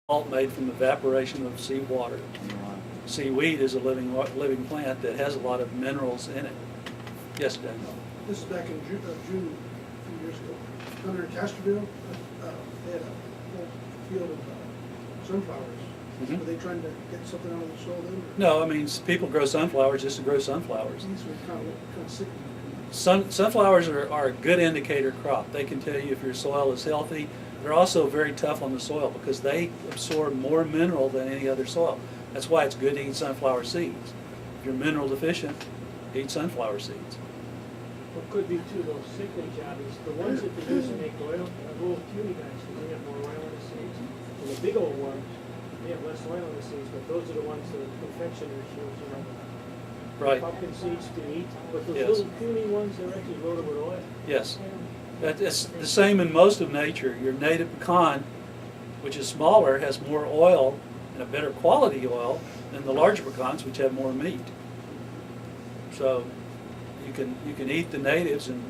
salt made from evaporation of seawater. Seaweed is a living plant that has a lot of minerals in it. Yes, Daniel? This is back in June, a few years ago. Under in Castroville, they had a whole field of sunflowers. Mhm. Were they trying to get something out of the soil then? or- No, I mean, people grow sunflowers just to grow sunflowers. These were kind of sick. Sunflowers are a good indicator crop. They can tell you if your soil is healthy. They're also very tough on the soil because they absorb more mineral than any other soil. That's why it's good to eat sunflower seeds. If you're mineral deficient, eat sunflower seeds. What could be too, those sickly jobbies, the ones that they use to make oil, are little puny guys, because they have more oil in the seeds. And the big old ones, they have less oil in the seeds, but those are the ones that are confectioners use, you know. Right. Pumpkin seeds to eat, but those Yes. little puny ones, they're actually loaded with oil. Yes. It's the same in most of nature. Your native pecan, which is smaller, has more oil and a better quality oil than the larger pecans, which have more meat. So you can eat the natives and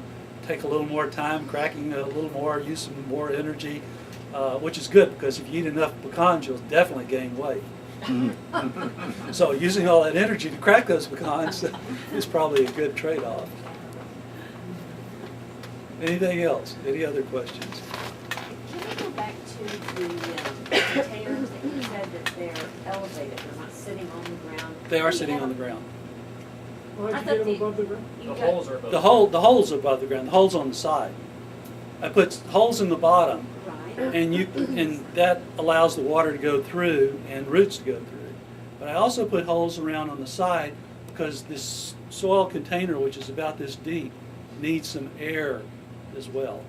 take a little more time cracking a little more, use some more energy, which is good because if you eat enough pecans, you'll definitely gain weight. So using all that energy to crack those pecans is probably a good trade-off. Anything else? Any other questions? Can we go back to the containers that you said that they're elevated, they're not sitting on the ground? They are sitting on the ground. Well, I how'd you thought get them the- above the ground? You The got- holes are above. The hole's above the ground. The hole's on the side. I put holes in the bottom, Right, and that allows the water to go through and roots to go through. But I also put holes around on the side because this soil container, which is about this deep, needs some air as well.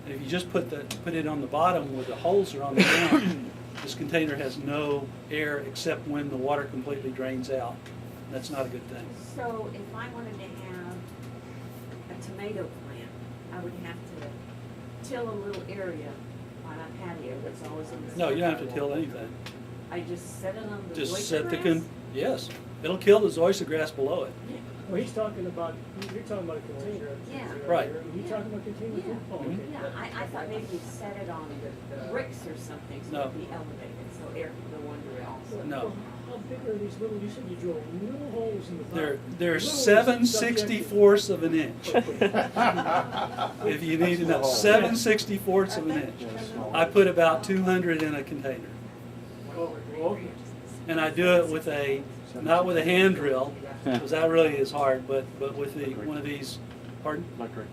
And if you just put it on the bottom where the holes are on the ground, this container has no air except when the water completely drains out. That's not a good thing. so if I wanted to have a tomato plant, I would have to till a little area on a patio that's always in the. No, you don't have to center. till anything. I just set it on the Just oyster set the grass? yes, it'll kill the zoysia grass below it. Yeah. Well, he's talking about, you're talking about a container. Yeah. Right. Are you talking about container too? Oh, okay. Yeah, I thought maybe you'd set it on bricks or something, so No. it'd be elevated, so air could go under it also. No. Well, how big are these little, you said you drilled little holes in the bottom. They're Little 7/64 of an inch. subject- If you need to know, 7/64 of an inch. I put about 200 in a container. Oh, okay. And I do it with not with a hand drill, because that really is hard, but with one of these, pardon? Electric.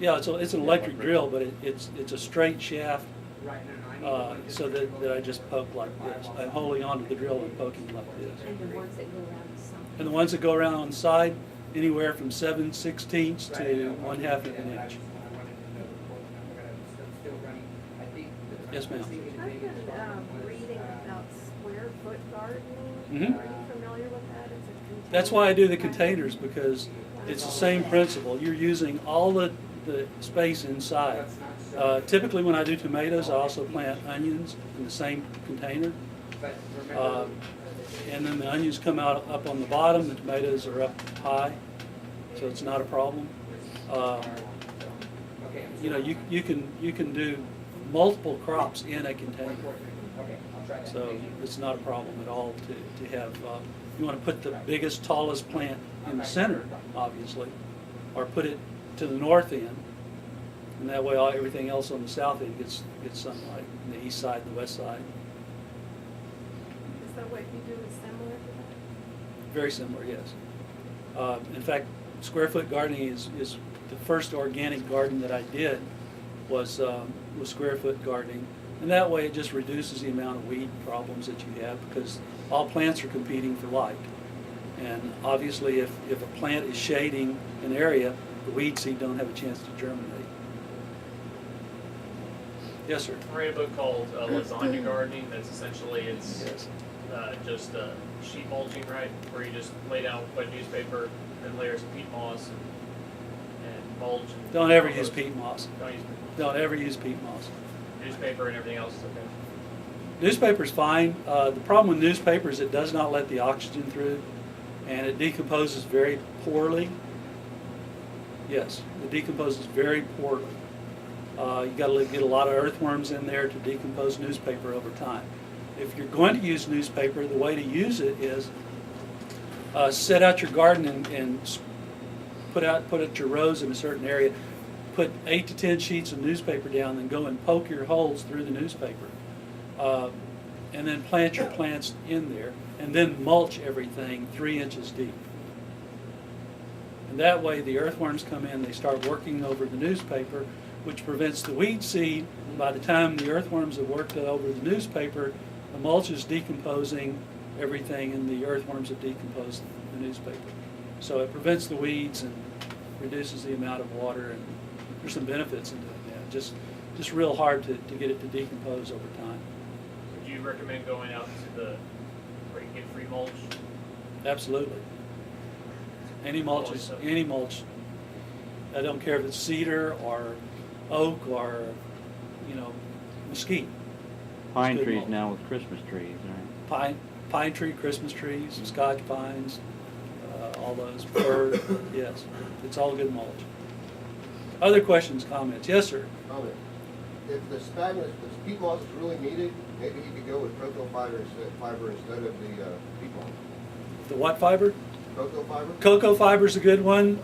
Yeah, it's an electric drill, but it's a straight shaft, so that I just poke like this. I'm holding onto the drill and poking like this. And the ones that go around the sun. And the ones that go around on the side, anywhere from 7/16 to 1/2 of an inch. Yes, ma'am. I've been reading about square foot gardening. Mhm. Are you familiar with that? It's a container. That's why I do the containers, because it's the same principle. You're using all the space inside. Typically, when I do tomatoes, I also plant onions in the same container. And then the onions come out up on the bottom, the tomatoes are up high, so it's not a problem. You know, you can do multiple crops in a container. So it's not a problem at all to have, you want to put the biggest, tallest plant in the center, obviously, or put it to the north end. And that way everything else on the south end gets sunlight, and the east side and the west side. Is that what you do is similar to that? Very similar, yes. In fact, square foot gardening is the first organic garden that I did was square foot gardening. And that way it just reduces the amount of weed problems that you have because all plants are competing for light. And obviously if a plant is shading an area, the weed seed don't have a chance to germinate. Yes, sir. I read a book called Lasagna Gardening. That's essentially it's Yes. just sheet mulching, right? Where you just lay down wet newspaper, then layers of peat moss and mulch. And Don't ever use peat moss. Don't use Don't ever use peat moss. newspaper and everything else is okay. Newspaper's fine. The problem with newspaper is it does not let the oxygen through, and it decomposes very poorly. Yes, it decomposes very poorly. You got to get a lot of earthworms in there to decompose newspaper over time. if you're going to use newspaper, the way to use it is set out your garden and put out your rows in a certain area. Put 8 to 10 sheets of newspaper down, then go and poke your holes through the newspaper. And then plant your plants in there, and then mulch everything 3 inches deep. And that way the earthworms come in, they start working over the newspaper, which prevents the weed seed. And by the time the earthworms have worked over the newspaper, the mulch is decomposing everything and the earthworms have decomposed the newspaper. So it prevents the weeds and reduces the amount of water, and there's some benefits in doing that. Just real hard to get it to decompose over time. Would you recommend going out to where you get free mulch? Absolutely. Any mulch is, any mulch. I don't care if it's cedar or oak or, mesquite. Pine good trees mulch. now with Christmas trees, right? Pine tree, Christmas trees, Scotch pines, all those, fir, yes, it's all good mulch. Other questions, comments? Yes, sir. Comment. If the sphagnum, if the peat moss is really needed, maybe you could go with cocoa fiber instead of the peat moss. The what fiber? Cocoa fiber? Cocoa fiber's a good one.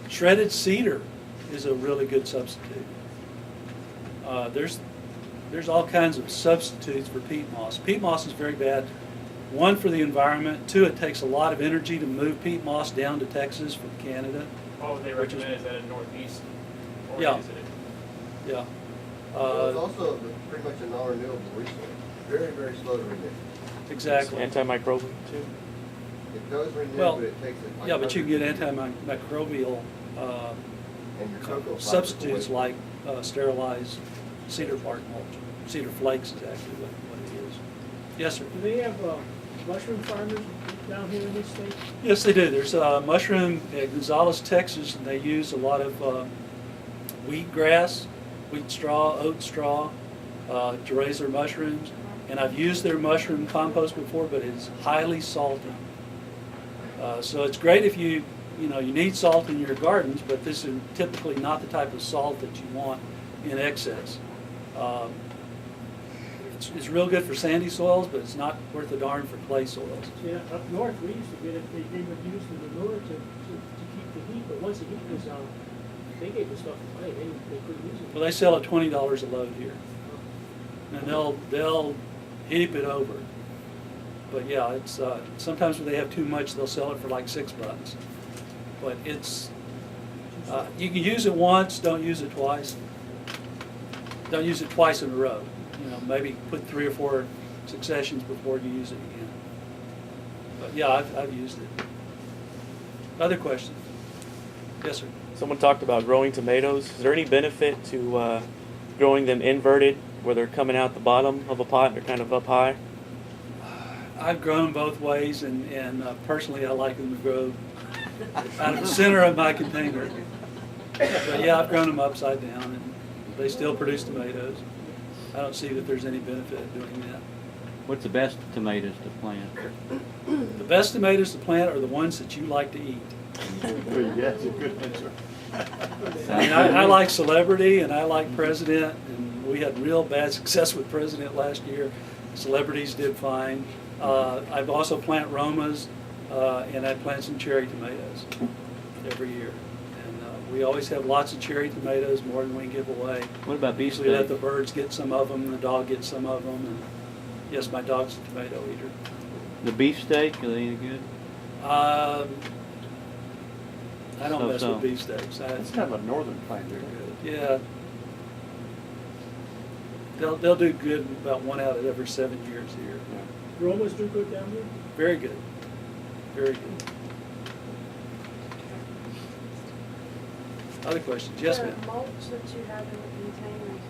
Shredded cedar is a really good substitute. There's all kinds of substitutes for peat moss. Peat moss is very bad. One, for the environment. Two, it takes a lot of energy to move peat moss down to Texas from Canada. What would they Which is- recommend? Is that in Northeast? Or Yeah. is it Yeah. Well, it's also pretty much a non-renewable resource. Very, very slow to renew. Exactly. Antimicrobial too? It does renew, Well, but it takes it like. yeah, but you can get 100 antimicrobial And your cocoa fiber substitutes will like sterilized cedar bark mulch. Cedar flakes is actually what it is. Yes, sir. Do they have mushroom farmers down here in this state? Yes, they do. There's a mushroom at Gonzales, Texas, and they use a lot of wheat grass, wheat straw, oat straw to raise their mushrooms. And I've used their mushroom compost before, but it's highly salty. So it's great if you need salt in your gardens, but this is typically not the type of salt that you want in excess. It's real good for sandy soils, but it's not worth a darn for clay soils. Yeah, up north, we used to get it, they would use the manure to keep the heat, but once the heat was out, they gave the stuff away, they couldn't use it. Well, they sell at $20 a load here, and they'll heap it over. But yeah, it's sometimes when they have too much, they'll sell it for like $6. But it's you can use it once, don't use it twice. Don't use it twice in a row. Maybe put 3 or 4 successions before you use it again. But yeah, I've used it. Other questions? Yes, sir. Someone talked about growing tomatoes. Is there any benefit to growing them inverted, where they're coming out the bottom of a pot and they're kind of up high? I've grown both ways, and personally, I like them to grow out of the center of my container. But yeah, I've grown them upside down, and they still produce tomatoes. I don't see that there's any benefit in doing that. What's the best tomatoes to plant? The best tomatoes to plant are the ones that you like to eat. Yes, a good answer. I mean, I like Celebrity and I like President, and we had real bad success with President last year. Celebrities did fine. I've also plant Romas, and I plant some cherry tomatoes every year. And we always have lots of cherry tomatoes, more than we can give away. What about We usually let the beefsteak? birds get some of them, the dog gets some of them, and yes, my dog's a tomato eater. The beefsteak, are they any good? I don't mess So-so. with beefsteaks. It's kind of a northern plant, they're good. Yeah. They'll do good about 1 out of every 7 years here. Romas do good down here? Very good. Very good. Other questions? Yes, ma'am. The mulch that you have in the containers,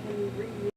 can you reuse